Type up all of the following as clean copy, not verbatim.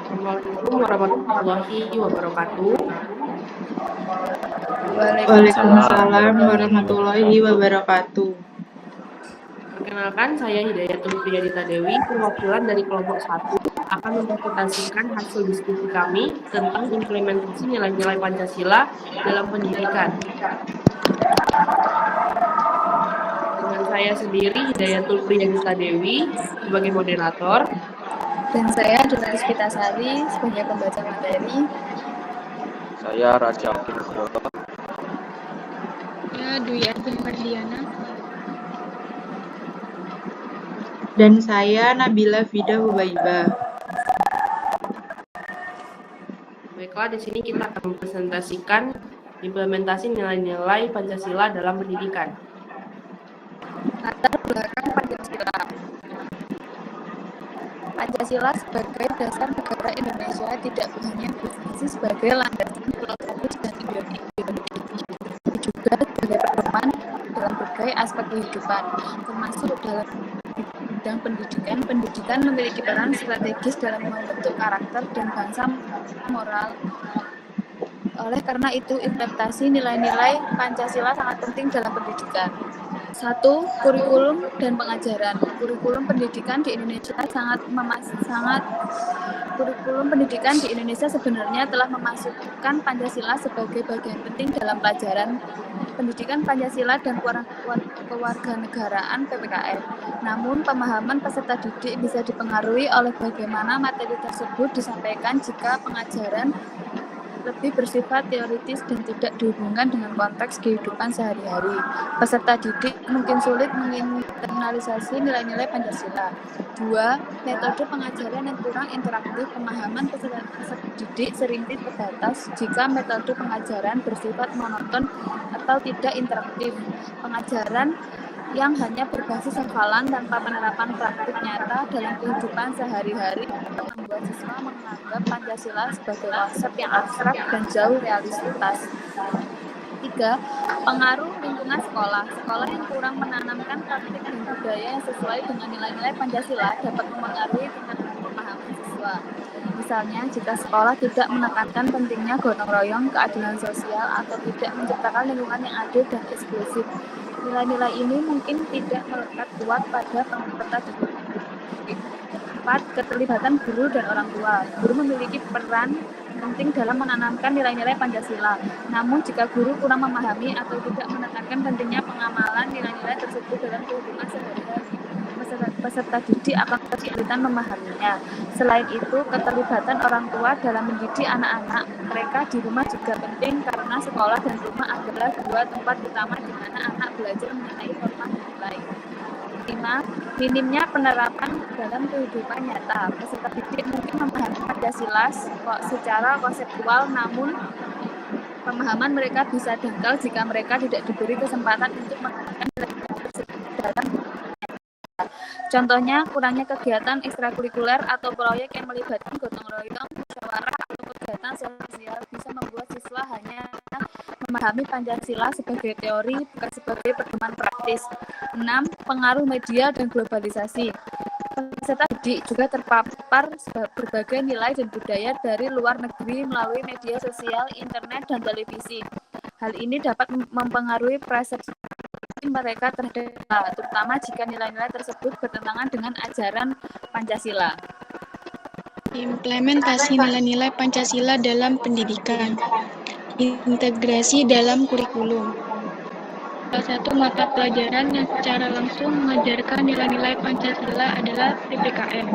Assalamualaikum warahmatullahi wabarakatuh. Waalaikumsalam warahmatullahi wabarakatuh. Perkenalkan, saya Hidayatul Priyadita Dewi, perwakilan dari kelompok 1, akan mempresentasikan hasil diskusi kami tentang implementasi nilai-nilai Pancasila dalam pendidikan. Dengan saya sendiri, Hidayatul Priyadita Dewi, sebagai moderator. Dan saya Donatus Pitasari sebagai pembaca materi. Saya Raja Nugroho. Saya Dwi Arjun Mardiana. Dan saya Nabila Fida Hubaibah. Baiklah, di sini kita akan mempresentasikan implementasi nilai-nilai Pancasila dalam pendidikan. Latar belakang Pancasila. Pancasila sebagai dasar negara Indonesia tidak hanya berfungsi sebagai landasan filosofis dan ideologis, tapi juga sebagai pedoman dalam berbagai aspek kehidupan, termasuk dalam bidang pendidikan. Pendidikan memiliki peran strategis dalam membentuk karakter dan bangsa moral. Oleh karena itu, implementasi nilai-nilai Pancasila sangat penting dalam pendidikan. 1. Kurikulum dan pengajaran. Kurikulum pendidikan di Indonesia kurikulum pendidikan di Indonesia sebenarnya telah memasukkan Pancasila sebagai bagian penting dalam pelajaran pendidikan Pancasila dan kewarganegaraan PPKN. Namun, pemahaman peserta didik bisa dipengaruhi oleh bagaimana materi tersebut disampaikan jika pengajaran lebih bersifat teoritis dan tidak dihubungkan dengan konteks kehidupan sehari-hari. Peserta didik mungkin sulit menginternalisasi nilai-nilai Pancasila. 2. Metode pengajaran yang kurang interaktif. Pemahaman peserta didik seringkali terbatas jika metode pengajaran bersifat monoton atau tidak interaktif. Pengajaran yang hanya berbasis hafalan tanpa penerapan praktik nyata dalam kehidupan sehari-hari membuat siswa menganggap Pancasila sebagai konsep yang abstrak dan jauh realitas. 3. Pengaruh lingkungan sekolah. Sekolah yang kurang menanamkan praktik dan budaya yang sesuai dengan nilai-nilai Pancasila dapat mempengaruhi tingkat pemahaman siswa. Misalnya, jika sekolah tidak menekankan pentingnya gotong royong, keadilan sosial, atau tidak menciptakan lingkungan yang adil dan inklusif, nilai-nilai ini mungkin tidak melekat kuat pada peserta didik. 4. Keterlibatan guru dan orang tua. Guru memiliki peran penting dalam menanamkan nilai-nilai Pancasila. Namun, jika guru kurang memahami atau tidak menekankan pentingnya pengamalan nilai-nilai tersebut dalam kehidupan sehari-hari, peserta didik akan kesulitan memahaminya. Selain itu, keterlibatan orang tua dalam mendidik anak-anak mereka di rumah juga penting karena sekolah dan rumah adalah dua tempat utama di mana anak belajar mengenai norma dan nilai. 5. Minimnya penerapan dalam kehidupan nyata. Peserta didik mungkin memahami Pancasila secara konseptual, namun pemahaman mereka bisa dangkal jika mereka tidak diberi kesempatan untuk menerapkan nilai-nilai tersebut dalam. Contohnya, kurangnya kegiatan ekstrakurikuler atau proyek yang melibatkan gotong royong, musyawarah, atau kegiatan sosial bisa membuat siswa hanya memahami Pancasila sebagai teori, bukan sebagai pedoman praktis. 6. Pengaruh media dan globalisasi. Peserta didik juga terpapar berbagai nilai dan budaya dari luar negeri melalui media sosial, internet, dan televisi. Hal ini dapat mempengaruhi persepsi mereka terhadap, terutama jika nilai-nilai tersebut bertentangan dengan ajaran Pancasila. Implementasi nilai-nilai Pancasila dalam pendidikan. Integrasi dalam kurikulum. Salah satu mata pelajaran yang secara langsung mengajarkan nilai-nilai Pancasila adalah PPKN,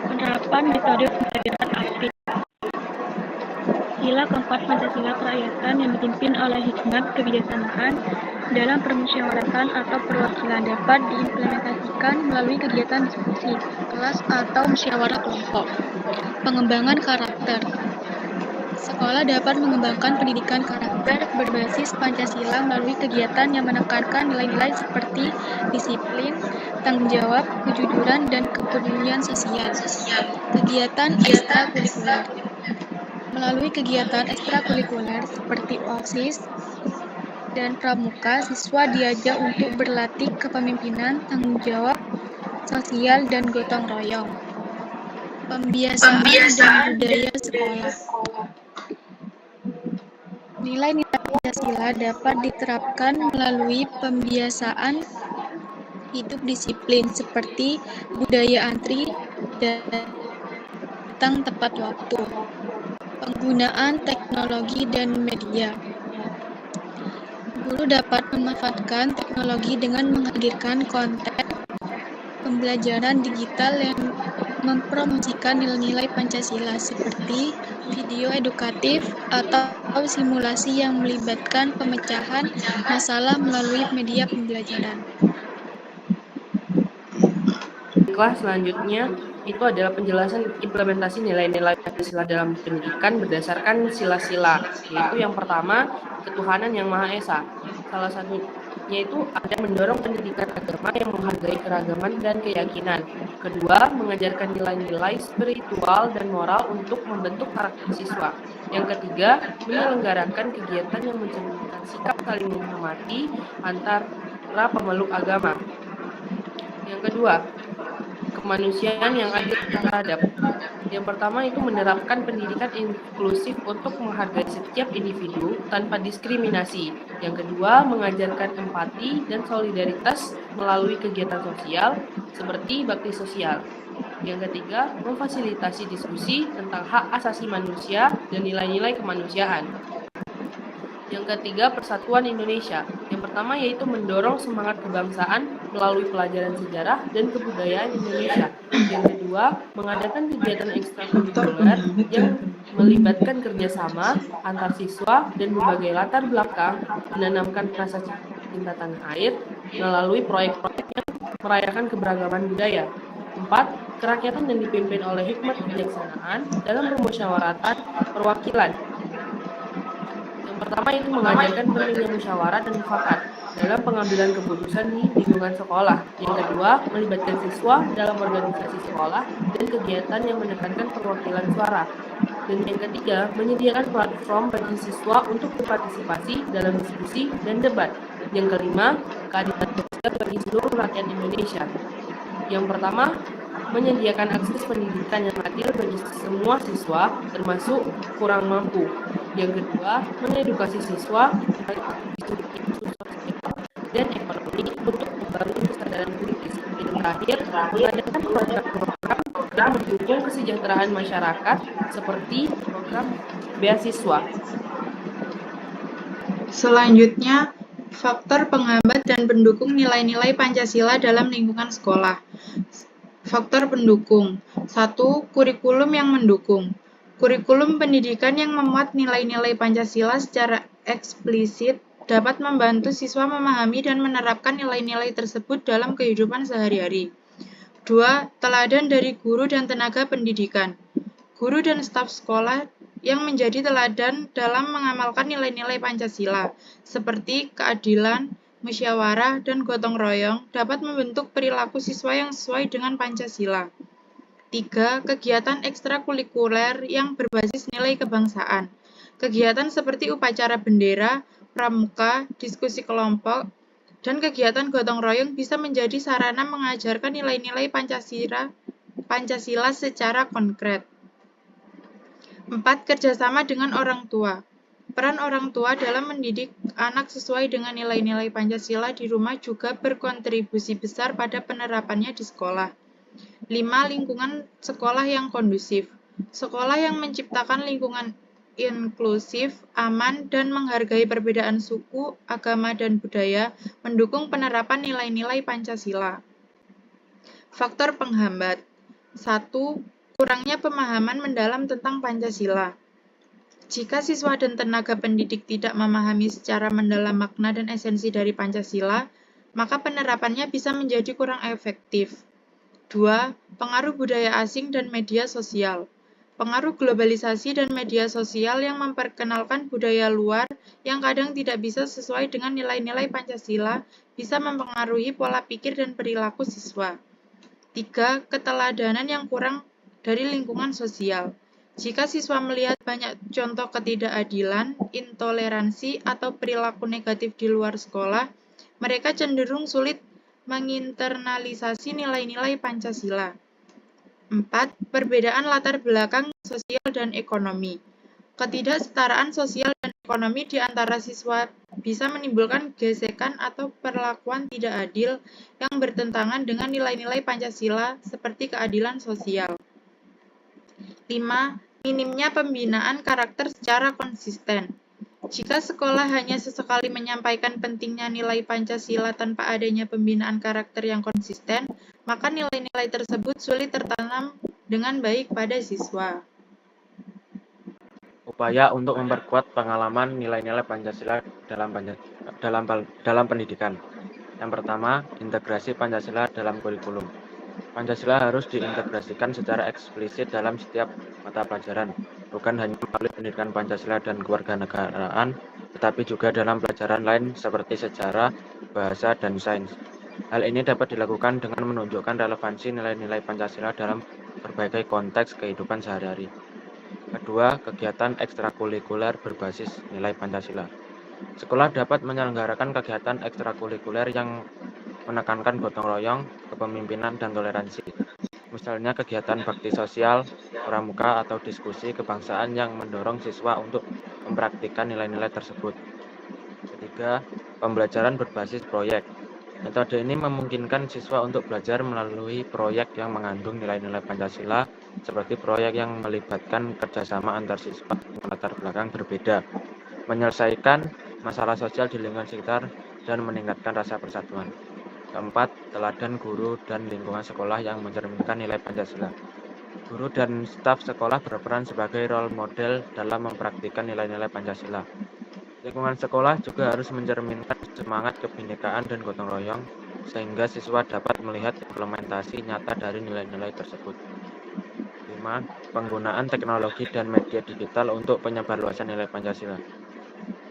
penerapan metode pembelajaran aktif. Sila keempat Pancasila kerakyatan yang dipimpin oleh hikmat kebijaksanaan dalam permusyawaratan atau perwakilan dapat diimplementasikan melalui kegiatan diskusi, kelas, atau musyawarah kelompok. Pengembangan karakter. Sekolah dapat mengembangkan pendidikan karakter berbasis Pancasila melalui kegiatan yang menekankan nilai-nilai seperti disiplin, tanggung jawab, kejujuran, dan kepedulian sosial. Kegiatan ekstrakurikuler. Melalui kegiatan ekstrakurikuler seperti OSIS dan Pramuka, siswa diajak untuk berlatih kepemimpinan, tanggung jawab sosial, dan gotong royong. Pembiasaan dan budaya sekolah. Nilai-nilai Pancasila dapat diterapkan melalui pembiasaan hidup disiplin seperti budaya antri, datang tepat waktu, penggunaan teknologi dan media. Guru dapat memanfaatkan teknologi dengan menghadirkan konten pembelajaran digital yang mempromosikan nilai-nilai Pancasila seperti video edukatif atau simulasi yang melibatkan pemecahan masalah melalui media pembelajaran. Kelas selanjutnya itu adalah penjelasan implementasi nilai-nilai Pancasila dalam pendidikan berdasarkan sila-sila, yaitu yang pertama, ketuhanan yang Maha Esa. Salah satunya itu ada mendorong pendidikan agama yang menghargai keragaman dan keyakinan. Kedua, mengajarkan nilai-nilai spiritual dan moral untuk membentuk karakter siswa. Yang ketiga, menyelenggarakan kegiatan yang mencerminkan sikap saling menghormati antara pemeluk agama. Yang kedua, kemanusiaan yang adil dan beradab. Yang pertama itu menerapkan pendidikan inklusif untuk menghargai setiap individu tanpa diskriminasi. Yang kedua, mengajarkan empati dan solidaritas melalui kegiatan sosial seperti bakti sosial. Yang ketiga, memfasilitasi diskusi tentang hak asasi manusia dan nilai-nilai kemanusiaan. Yang ketiga, persatuan Indonesia. Yang pertama yaitu mendorong semangat kebangsaan melalui pelajaran sejarah dan kebudayaan Indonesia. Yang kedua, mengadakan kegiatan ekstrakurikuler yang melibatkan kerjasama antar siswa dan berbagai latar belakang, menanamkan rasa cinta tanah air melalui proyek-proyek yang merayakan keberagaman budaya. 4. Kerakyatan yang dipimpin oleh hikmat kebijaksanaan dalam permusyawaratan perwakilan. Yang pertama itu mengajarkan pentingnya musyawarah dan mufakat dalam pengambilan keputusan di lingkungan sekolah. Yang kedua, melibatkan siswa dalam organisasi sekolah dan kegiatan yang menekankan perwakilan suara. Dan yang ketiga, menyediakan platform bagi siswa untuk berpartisipasi dalam diskusi dan debat. Yang kelima, keadilan sosial bagi seluruh rakyat Indonesia. Yang pertama, menyediakan akses pendidikan yang adil bagi semua siswa, termasuk kurang mampu. Yang kedua, mengedukasi siswa isu sosial dan ekonomi untuk membangun kesadaran kritis. Yang terakhir, mengadakan program-program yang mendukung kesejahteraan masyarakat seperti program beasiswa. Selanjutnya, faktor penghambat dan pendukung nilai-nilai Pancasila dalam lingkungan sekolah. Faktor pendukung. 1. Kurikulum yang mendukung. Kurikulum pendidikan yang memuat nilai-nilai Pancasila secara eksplisit dapat membantu siswa memahami dan menerapkan nilai-nilai tersebut dalam kehidupan sehari-hari. 2. Teladan dari guru dan tenaga pendidikan. Guru dan staf sekolah yang menjadi teladan dalam mengamalkan nilai-nilai Pancasila, seperti keadilan, musyawarah, dan gotong royong, dapat membentuk perilaku siswa yang sesuai dengan Pancasila. 3. Kegiatan ekstrakurikuler yang berbasis nilai kebangsaan. Kegiatan seperti upacara bendera, pramuka, diskusi kelompok, dan kegiatan gotong royong bisa menjadi sarana mengajarkan nilai-nilai Pancasila secara konkret. 4. Kerjasama dengan orang tua. Peran orang tua dalam mendidik anak sesuai dengan nilai-nilai Pancasila di rumah juga berkontribusi besar pada penerapannya di sekolah. 5. Lingkungan sekolah yang kondusif. Sekolah yang menciptakan lingkungan inklusif, aman, dan menghargai perbedaan suku, agama, dan budaya mendukung penerapan nilai-nilai Pancasila. Faktor penghambat. 1. Kurangnya pemahaman mendalam tentang Pancasila. Jika siswa dan tenaga pendidik tidak memahami secara mendalam makna dan esensi dari Pancasila, maka penerapannya bisa menjadi kurang efektif. 2. Pengaruh budaya asing dan media sosial. Pengaruh globalisasi dan media sosial yang memperkenalkan budaya luar yang kadang tidak bisa sesuai dengan nilai-nilai Pancasila bisa mempengaruhi pola pikir dan perilaku siswa. 3. Keteladanan yang kurang dari lingkungan sosial. Jika siswa melihat banyak contoh ketidakadilan, intoleransi, atau perilaku negatif di luar sekolah, mereka cenderung sulit menginternalisasi nilai-nilai Pancasila. 4. Perbedaan latar belakang sosial dan ekonomi. Ketidaksetaraan sosial dan ekonomi di antara siswa bisa menimbulkan gesekan atau perlakuan tidak adil yang bertentangan dengan nilai-nilai Pancasila seperti keadilan sosial. 5. Minimnya pembinaan karakter secara konsisten. Jika sekolah hanya sesekali menyampaikan pentingnya nilai Pancasila tanpa adanya pembinaan karakter yang konsisten, maka nilai-nilai tersebut sulit tertanam dengan baik pada siswa. Upaya untuk memperkuat pengalaman nilai-nilai Pancasila dalam pendidikan. Yang pertama, integrasi Pancasila dalam kurikulum. Pancasila harus diintegrasikan secara eksplisit dalam setiap mata pelajaran, bukan hanya melalui pendidikan Pancasila dan kewarganegaraan, tetapi juga dalam pelajaran lain seperti sejarah, bahasa, dan sains. Hal ini dapat dilakukan dengan menunjukkan relevansi nilai-nilai Pancasila dalam berbagai konteks kehidupan sehari-hari. Kedua, kegiatan ekstrakurikuler berbasis nilai Pancasila. Sekolah dapat menyelenggarakan kegiatan ekstrakurikuler yang menekankan gotong royong, kepemimpinan, dan toleransi. Misalnya kegiatan bakti sosial, pramuka, atau diskusi kebangsaan yang mendorong siswa untuk mempraktikkan nilai-nilai tersebut. Ketiga, pembelajaran berbasis proyek. Metode ini memungkinkan siswa untuk belajar melalui proyek yang mengandung nilai-nilai Pancasila, seperti proyek yang melibatkan kerjasama antar siswa dengan latar belakang berbeda, menyelesaikan masalah sosial di lingkungan sekitar, dan meningkatkan rasa persatuan. Keempat, teladan guru dan lingkungan sekolah yang mencerminkan nilai Pancasila. Guru dan staf sekolah berperan sebagai role model dalam mempraktikkan nilai-nilai Pancasila. Lingkungan sekolah juga harus mencerminkan semangat kebinekaan dan gotong royong, sehingga siswa dapat melihat implementasi nyata dari nilai-nilai tersebut. 5. Penggunaan teknologi dan media digital untuk penyebarluasan nilai Pancasila.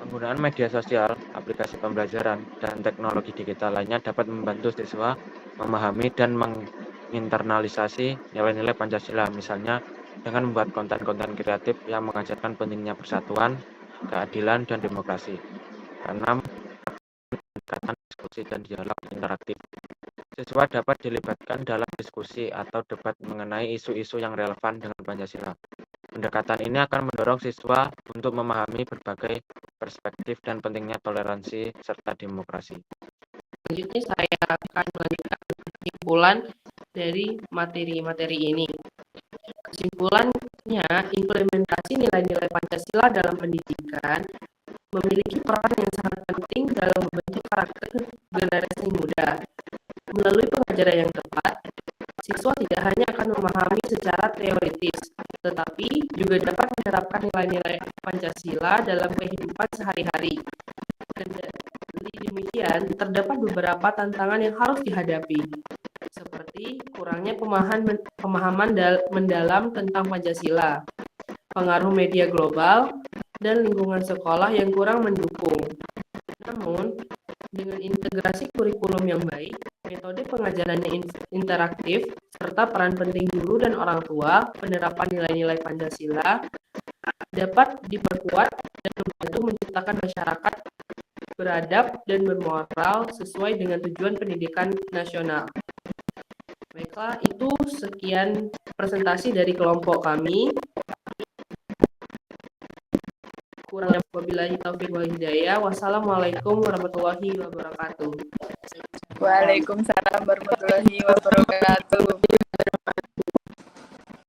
Penggunaan media sosial, aplikasi pembelajaran, dan teknologi digital lainnya dapat membantu siswa memahami dan menginternalisasi nilai-nilai Pancasila, misalnya dengan membuat konten-konten kreatif yang mengajarkan pentingnya persatuan, keadilan, dan demokrasi. 6. Pendekatan diskusi dan dialog interaktif. Siswa dapat dilibatkan dalam diskusi atau debat mengenai isu-isu yang relevan dengan Pancasila. Pendekatan ini akan mendorong siswa untuk memahami berbagai perspektif dan pentingnya toleransi serta demokrasi. Selanjutnya saya akan melanjutkan kesimpulan dari materi-materi ini. Kesimpulannya, implementasi nilai-nilai Pancasila dalam pendidikan memiliki peran yang sangat penting dalam membentuk karakter generasi muda. Melalui pengajaran yang tepat, siswa tidak hanya akan memahami secara teoritis, tetapi juga dapat menerapkan nilai-nilai Pancasila dalam kehidupan sehari-hari. Kendati demikian, terdapat beberapa tantangan yang harus dihadapi, seperti kurangnya pemahaman mendalam tentang Pancasila, pengaruh media global, dan lingkungan sekolah yang kurang mendukung. Namun, dengan integrasi kurikulum yang baik, metode pengajaran yang interaktif, serta peran penting guru dan orang tua, penerapan nilai-nilai Pancasila dapat diperkuat dan membantu menciptakan masyarakat beradab dan bermoral sesuai dengan tujuan pendidikan nasional. Baiklah, itu sekian presentasi dari kelompok kami. Kurang wabillahi taufiq wal hidayah. Wassalamualaikum warahmatullahi wabarakatuh. Waalaikumsalam warahmatullahi wabarakatuh.